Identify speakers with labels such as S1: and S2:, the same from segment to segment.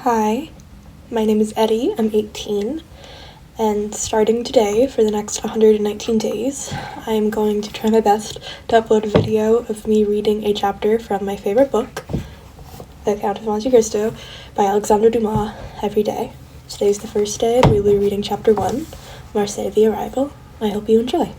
S1: Hi, my name is Eddie, I'm 18, and starting today for the next 119 days, I'm going to try my best to upload a video of me reading a chapter from my favorite book, The Count of Monte Cristo, by Alexandre Dumas, every day. Today's the first day, and we'll be reading Chapter 1, Marseille the Arrival. I hope you enjoy.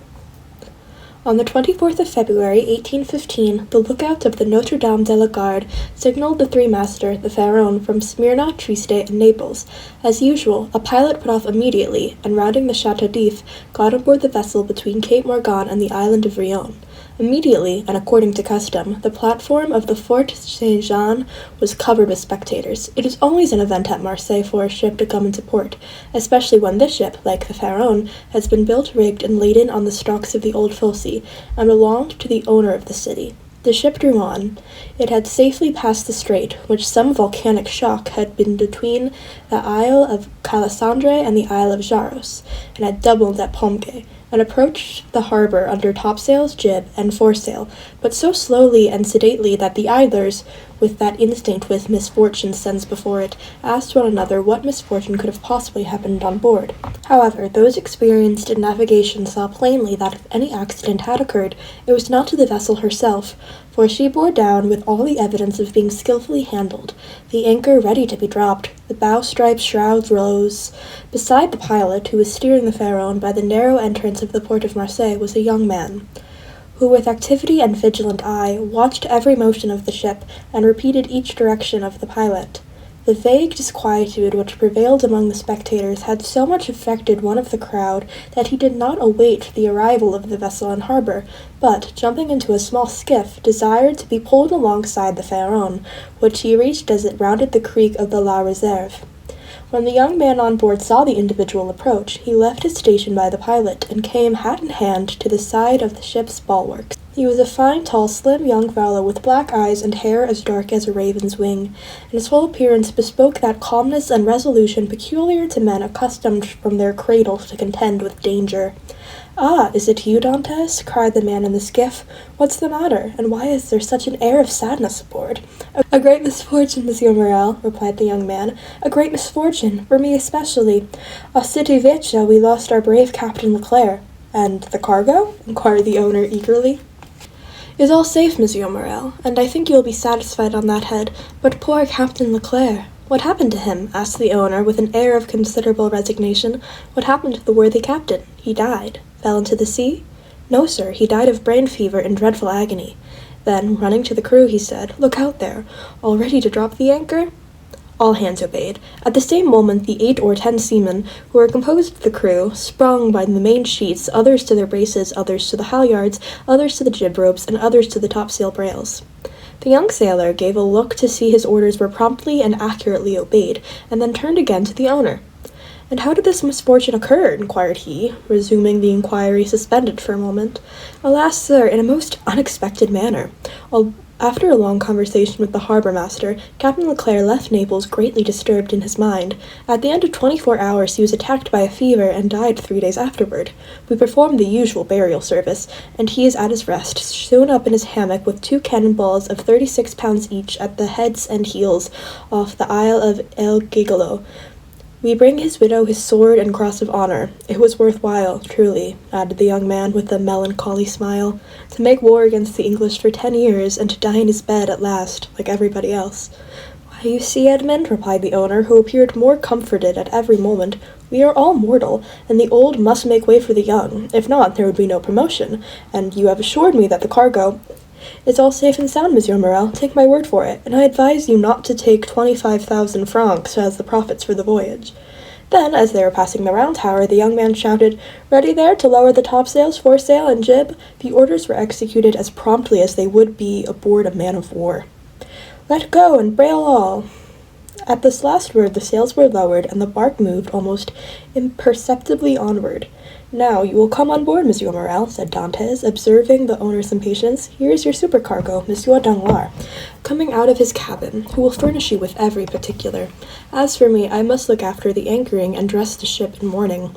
S1: On the 24th of February, 1815, the lookout of the Notre Dame de la Garde signaled the three-master, the Pharaon, from Smyrna, Trieste, and Naples. As usual, a pilot put off immediately, and rounding the Chateau d'If, got aboard the vessel between Cape Morgan and the island of Rion. Immediately, and according to custom, the platform of the Fort Saint-Jean was covered with spectators. It is always an event at Marseille for a ship to come into port, especially when this ship, like the Pharaon, has been built, rigged, and laden on the stocks of the old Fosse, and belonged to the owner of the city. The ship drew on. It had safely passed the strait, which some volcanic shock had been between the Isle of Calasandre and the Isle of Jaros, and had doubled at Pomke, and approached the harbor under topsails, jib, and foresail, but so slowly and sedately that the idlers, with that instinct which misfortune sends before it, asked one another what misfortune could have possibly happened on board. However, those experienced in navigation saw plainly that if any accident had occurred, it was not to the vessel herself, for she bore down with all the evidence of being skilfully handled, the anchor ready to be dropped, the bowsprit shrouds rose. Beside the pilot, who was steering the Pharaon by the narrow entrance of the port of Marseille, was a young man, who with activity and vigilant eye watched every motion of the ship, and repeated each direction of the pilot. The vague disquietude which prevailed among the spectators had so much affected one of the crowd that he did not await the arrival of the vessel in harbor, but, jumping into a small skiff, desired to be pulled alongside the Pharaon, which he reached as it rounded the creek of the La Reserve. When the young man on board saw the individual approach, he left his station by the pilot, and came hat in hand to the side of the ship's bulwarks. He was a fine, tall, slim young fellow with black eyes and hair as dark as a raven's wing, and his whole appearance bespoke that calmness and resolution peculiar to men accustomed from their cradles to contend with danger. "Ah, is it you, Dantes?" cried the man in the skiff. "What's the matter, and why is there such an air of sadness aboard?" "A great misfortune, Monsieur Morel," replied the young man. "A great misfortune, for me especially. A City Vecchia we lost our brave Captain Leclerc." "And the cargo?" inquired the owner eagerly. "Is all safe, Monsieur Morel, and I think you will be satisfied on that head. But poor Captain Leclerc!" "What happened to him?" asked the owner, with an air of considerable resignation. "What happened to the worthy captain?" "He died." "Fell into the sea?" "No, sir, he died of brain fever in dreadful agony." Then, running to the crew, he said, "Look out there! All ready to drop the anchor?" All hands obeyed. At the same moment, the 8 or 10 seamen, who were composed of the crew, sprung by the main sheets, others to their braces, others to the halyards, others to the jib ropes, and others to the topsail brails. The young sailor gave a look to see his orders were promptly and accurately obeyed, and then turned again to the owner. "And how did this misfortune occur?" inquired he, resuming the inquiry suspended for a moment. "Alas, sir, in a most unexpected manner. After a long conversation with the harbour-master, Captain Leclerc left Naples greatly disturbed in his mind. At the end of 24 hours he was attacked by a fever and died 3 days afterward. We performed the usual burial service, and he is at his rest, sewn up in his hammock with 2 cannonballs of 36 pounds each at the heads and heels off the Isle of El Gigolo. We bring his widow his sword and cross of honor. It was worthwhile, truly," added the young man with a melancholy smile, "to make war against the English for 10 years, and to die in his bed at last, like everybody else." "Why, you see, Edmund," replied the owner, who appeared more comforted at every moment, "we are all mortal, and the old must make way for the young. If not, there would be no promotion, and you have assured me that the cargo—" "It's all safe and sound, Monsieur Morel, take my word for it, and I advise you not to take 25,000 francs as the profits for the voyage." Then, as they were passing the round tower, the young man shouted, "Ready there to lower the topsails, foresail, and jib?" The orders were executed as promptly as they would be aboard a man of war. "Let go, and brail all!" At this last word the sails were lowered, and the bark moved almost imperceptibly onward. "Now you will come on board, Monsieur Morel," said Dantès, observing the owner's impatience. "Here is your supercargo, Monsieur Danglars, coming out of his cabin, who will furnish you with every particular. As for me, I must look after the anchoring and dress the ship in mourning."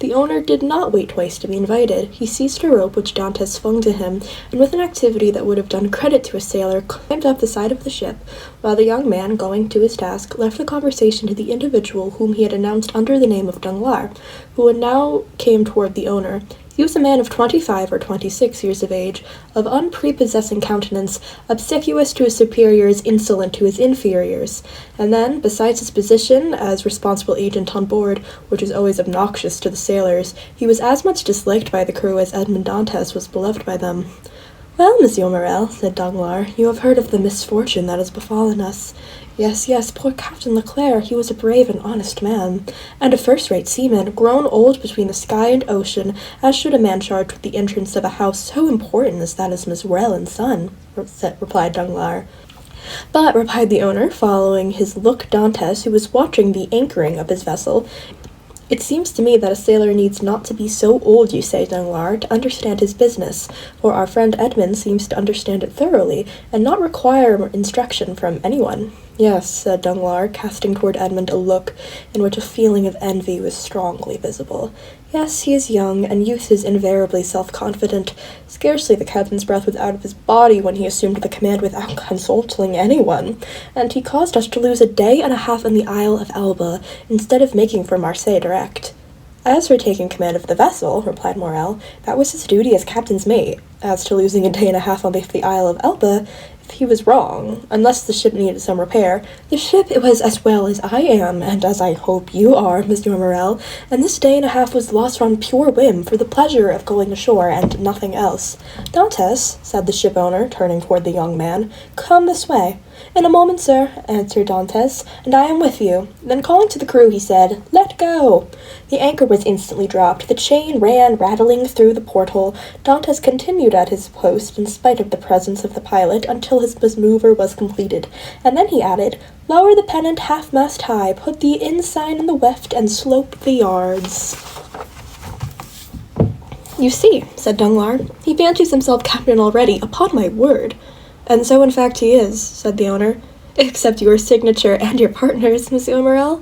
S1: The owner did not wait twice to be invited. He seized a rope which Dantès flung to him, and with an activity that would have done credit to a sailor, climbed up the side of the ship, while the young man, going to his task, left the conversation to the individual whom he had announced under the name of Danglars, who now came toward the owner. He was a man of 25 or 26 years of age, of unprepossessing countenance, obsequious to his superiors, insolent to his inferiors. And then, besides his position as responsible agent on board, which was always obnoxious to the sailors, he was as much disliked by the crew as Edmond Dantès was beloved by them. "Well, Monsieur Morel," said Danglars, "you have heard of the misfortune that has befallen us." Yes, poor Captain Leclerc, he was a brave and honest man, and a first-rate seaman, grown old between the sky and ocean, as should a man charged with the entrance of a house so important as that of Miss Morel and Son, replied Danglars. "But," replied the owner, following his look Dantès, who was watching the anchoring of his vessel, "it seems to me that a sailor needs not to be so old, you say, Danglars, to understand his business, for our friend Edmond seems to understand it thoroughly, and not require instruction from anyone." "Yes," said Danglars, casting toward Edmond a look in which a feeling of envy was strongly visible. "Yes, he is young, and youth is invariably self-confident. Scarcely the captain's breath was out of his body when he assumed the command without consulting anyone, and he caused us to lose a day and a half in the Isle of Elba, instead of making for Marseille direct." "As for taking command of the vessel," replied Morel, "that was his duty as captain's mate. As to losing a day and a half on the Isle of Elba, he was wrong, unless the ship needed some repair. The ship it was as well as I am, and as I hope you are, Monsieur Morel, and this day and a half was lost on pure whim, for the pleasure of going ashore, and nothing else." "Dantès," said the ship-owner, turning toward the young man, "come this way." "In a moment, sir," answered Dantès, "and I am with you." Then calling to the crew, he said, "Let go!" The anchor was instantly dropped. The chain ran rattling through the porthole. Dantès continued at his post, in spite of the presence of the pilot, until his maneuver was completed, and then he added, "Lower the pennant half-mast high, put the ensign in the weft, and slope the yards." "You see," said Danglars, "he fancies himself captain already, upon my word." "And so in fact he is," said the owner. "Except your signature and your partner's, Monsieur Morel."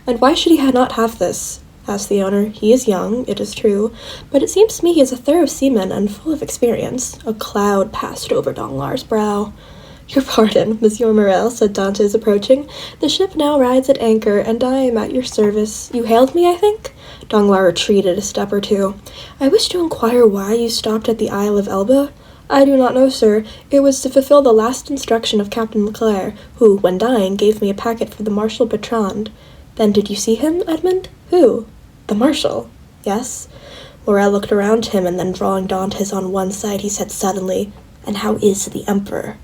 S1: "And why should he not have this?" asked the owner. "He is young, it is true, but it seems to me he is a thorough seaman and full of experience." A cloud passed over Danglars' brow. "Your pardon, Monsieur Morel," said Dantès, approaching. "The ship now rides at anchor, and I am at your service. You hailed me, I think?" Danglars retreated a step or two. "I wish to inquire why you stopped at the Isle of Elba." "I do not know, sir. It was to fulfill the last instruction of Captain Leclerc, who, when dying, gave me a packet for the Marshal Bertrand." "Then did you see him, Edmond?" "Who?" "The Marshal." "Yes." Morel looked around him, and then drawing Dantès on one side, he said suddenly, "And how is the Emperor?"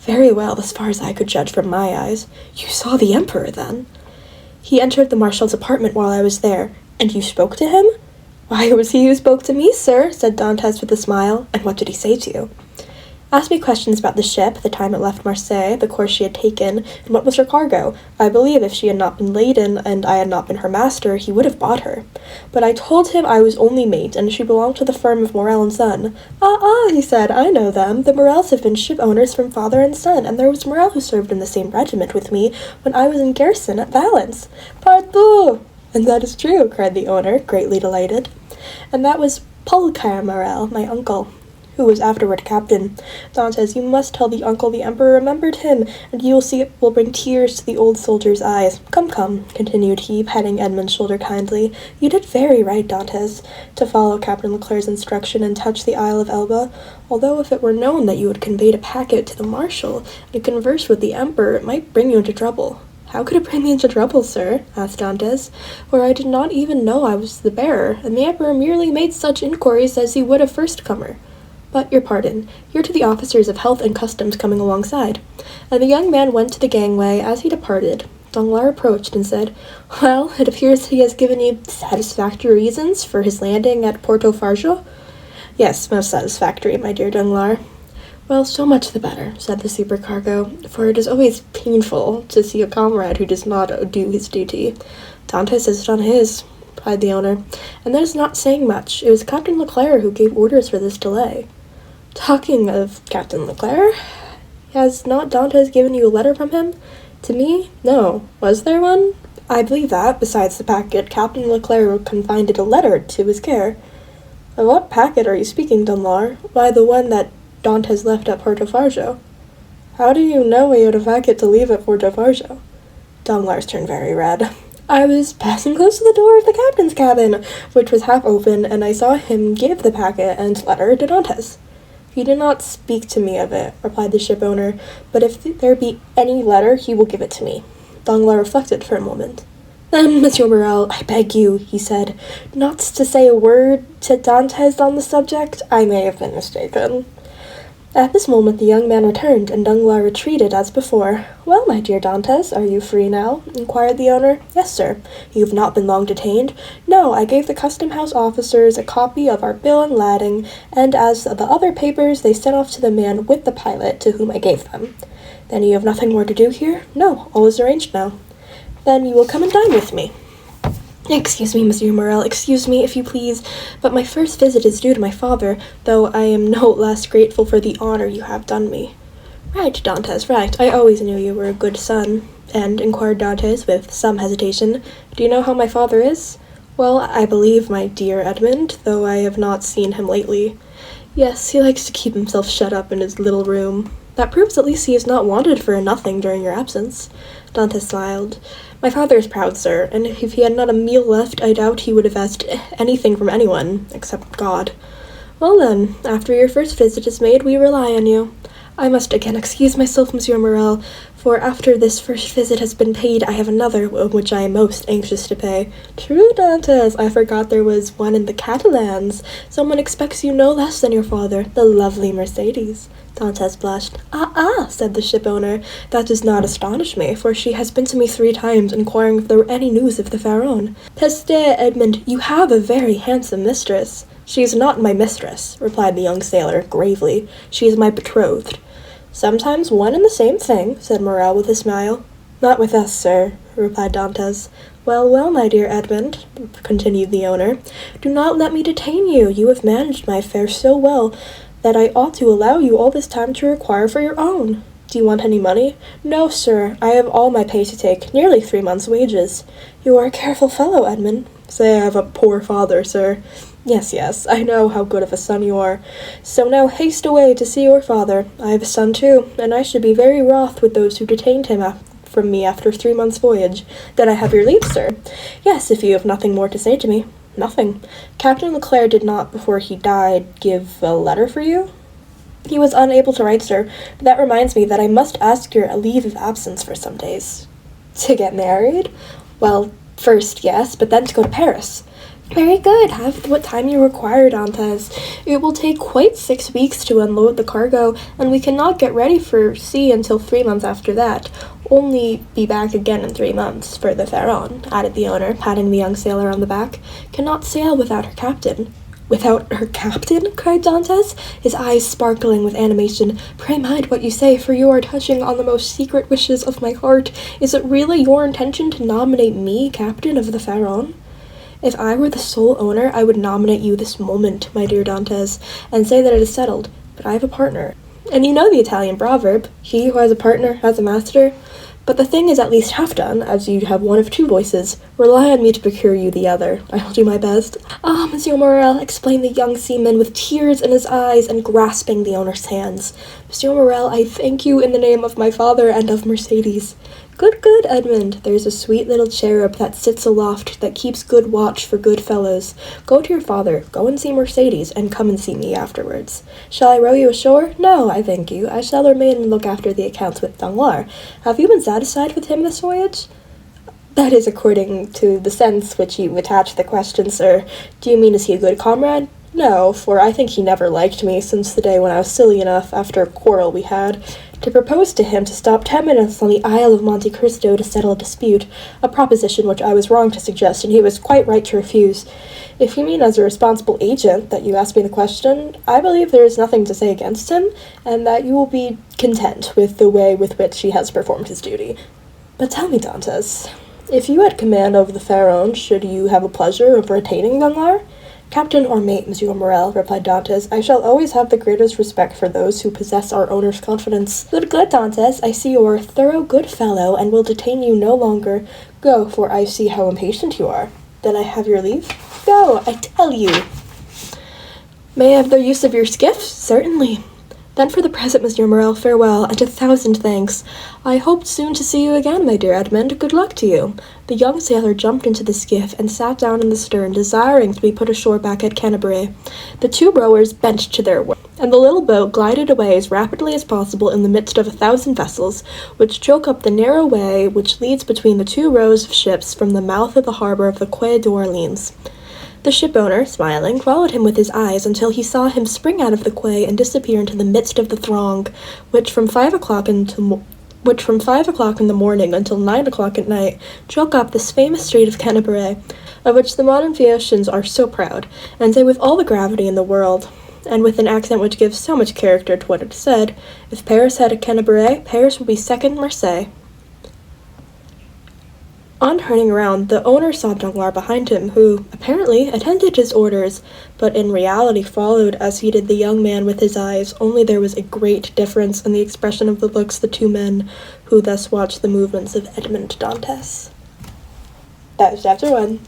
S1: "Very well, as far as I could judge from my eyes." "You saw the Emperor, then?" "He entered the Marshal's apartment while I was there." "And you spoke to him?" "Why, it was he who spoke to me, sir," said Dantès with a smile. "And what did he say to you?" "Asked me questions about the ship, the time it left Marseille, the course she had taken, and what was her cargo. I believe if she had not been laden, and I had not been her master, he would have bought her. But I told him I was only mate, and she belonged to the firm of Morel and Son." Ah, he said, "I know them. The Morels have been ship owners from father and son, and there was Morel who served in the same regiment with me when I was in garrison at Valence." "Partout!" "And that is true," cried the owner, greatly delighted. "And that was Paul Morel, my uncle, who was afterward captain. Dantès, you must tell the uncle the Emperor remembered him, and you will see it will bring tears to the old soldier's eyes. Come, continued he, patting Edmond's shoulder kindly. You did very right, Dantès, to follow Captain Leclerc's instruction and touch the Isle of Elba, although if it were known that you had conveyed a packet to the Marshal and conversed with the Emperor, it might bring you into trouble." "How could it bring me into trouble, sir?" asked Dantès, "for I did not even know I was the bearer, and the Emperor merely made such inquiries as he would a first-comer. But your pardon, here to the officers of health and customs coming alongside." And the young man went to the gangway. As he departed, Danglars approached and said, "Well, it appears he has given you satisfactory reasons for his landing at Porto Farjo?" "Yes, most satisfactory, my dear Danglars." "Well, so much the better," said the supercargo, "for it is always painful to see a comrade who does not do his duty." Dantès has done his. replied the owner, and that is not saying much. It was Captain Leclerc who gave orders for this delay. Talking of Captain Leclerc, has not Dantes given you a letter from him? To me? No. Was there one? I believe that, besides the packet, Captain Leclerc confided a letter to his care. Of what packet are you speaking, Danglars? Why, the one that Dantes left at Portofargio. How do you know he had a packet to leave at Portofargio? Danglars turned very red. I was passing close to the door of the captain's cabin, which was half open, and I saw him give the packet and letter to Dantes. He did not speak to me of it, replied the ship owner, but if there be any letter, he will give it to me. Danglars reflected for a moment. Then, Monsieur Morel, I beg you, he said, not to say a word to Dantes on the subject. I may have been mistaken. At this moment the young man returned, and Danglars retreated as before. Well, my dear Dantes, are you free now? Inquired the owner. Yes, sir. You have not been long detained? No, I gave the custom-house officers a copy of our bill and lading, and as the other papers, they sent off to the man with the pilot to whom I gave them. Then you have nothing more to do here? No, all is arranged now. Then you will come and dine with me. Excuse me, Monsieur Morel, excuse me, if you please, but my first visit is due to my father, though I am no less grateful for the honor you have done me. Right, Dantes, right. I always knew you were a good son. And, inquired Dantes with some hesitation, do you know how my father is? Well, I believe, my dear Edmund, though I have not seen him lately. Yes, he likes to keep himself shut up in his little room. That proves at least he is not wanted for nothing during your absence. Dantes smiled. My father is proud, sir, and if he had not a meal left, I doubt he would have asked anything from anyone, except God. Well then, after your first visit is made, we rely on you. I must again excuse myself, Monsieur Morel, for after this first visit has been paid, I have another, which I am most anxious to pay. True, Dantes, I forgot there was one in the Catalans. Someone expects you no less than your father, the lovely Mercedes. Dantes blushed. Ah, said the ship-owner, that does not astonish me, for she has been to me 3 times, inquiring if there were any news of the Pharaon. Peste, Edmund, you have a very handsome mistress. She is not my mistress, replied the young sailor, gravely. She is my betrothed. Sometimes one and the same thing, said Morel with a smile. Not with us, sir, replied Dantes. Well, my dear Edmund, continued the owner, do not let me detain you. You have managed my affairs so well that I ought to allow you all this time to require for your own. Do you want any money? No, sir, I have all my pay to take, nearly 3 months' wages. You are a careful fellow, Edmund. Say I have a poor father, sir. Yes, I know how good of a son you are. So now haste away to see your father. I have a son too, and I should be very wroth with those who detained him from me after 3 months' voyage. Then I have your leave, sir. Yes, if you have nothing more to say to me. Nothing. Captain Leclerc did not, before he died, give a letter for you? He was unable to write, sir, but that reminds me that I must ask your leave of absence for some days. To get married? Well, first, yes, but then to go to Paris. Very good. Have what time you require, Dantes. It will take quite 6 weeks to unload the cargo, and we cannot get ready for sea until 3 months after that. Only be back again in 3 months, for the Pharaon, added the owner, patting the young sailor on the back, cannot sail without her captain. Without her captain? Cried Dantes, his eyes sparkling with animation. Pray mind what you say, for you are touching on the most secret wishes of my heart. Is it really your intention to nominate me captain of the Pharaon? If I were the sole owner, I would nominate you this moment, my dear Dantes, and say that it is settled. But I have a partner. And you know the Italian proverb, he who has a partner has a master. But the thing is at least half done, as you have one of 2 voices. Rely on me to procure you the other. I will do my best. Ah, Monsieur Morel, explained the young seaman with tears in his eyes and grasping the owner's hands. Monsieur Morel, I thank you in the name of my father and of Mercedes. Good, Edmund. There's a sweet little cherub that sits aloft that keeps good watch for good fellows. Go to your father, go and see Mercedes, and come and see me afterwards. Shall I row you ashore? No, I thank you. I shall remain and look after the accounts with Danglars. Have you been satisfied with him this voyage? That is according to the sense which you attach to the question, sir. Do you mean is he a good comrade? No, for I think he never liked me since the day when I was silly enough, after a quarrel we had, to propose to him to stop 10 minutes on the Isle of Monte Cristo to settle a dispute, a proposition which I was wrong to suggest, and he was quite right to refuse. If you mean as a responsible agent that you asked me the question, I believe there is nothing to say against him, and that you will be content with the way with which he has performed his duty. But tell me, Dantes, If you had command over the Pharaoh, should you have a pleasure of retaining Danglars? Captain or mate, Monsieur Morel, replied Dantes, I shall always have the greatest respect for those who possess our owner's confidence. Good, Dantes, I see you are a thorough good fellow, and will detain you no longer. Go, for I see how impatient you are. Then I have your leave? Go, I tell you. May I have the use of your skiff? Certainly. Then for the present, Monsieur Morel, farewell, and 1,000 thanks. I hope soon to see you again, my dear Edmund. Good luck to you. The young sailor jumped into the skiff and sat down in the stern, desiring to be put ashore back at Canterbury. The 2 rowers bent to their work, and the little boat glided away as rapidly as possible in the midst of 1,000 vessels, which choke up the narrow way which leads between the 2 rows of ships from the mouth of the harbor of the Quai d'Orleans. The shipowner, smiling, followed him with his eyes until he saw him spring out of the quay and disappear into the midst of the throng, which from 5 o'clock in the morning until 9 o'clock at night choke up this famous street of Canterbury, of which the modern Phaeacians are so proud, and say with all the gravity in the world, and with an accent which gives so much character to what it is said, if Paris had a Canterbury, Paris would be second Marseille. On turning around, the owner saw Danglars behind him, who, apparently, attended his orders, but in reality followed as he did the young man with his eyes, only there was a great difference in the expression of the looks of the 2 men who thus watched the movements of Edmond Dantes. That was chapter 1.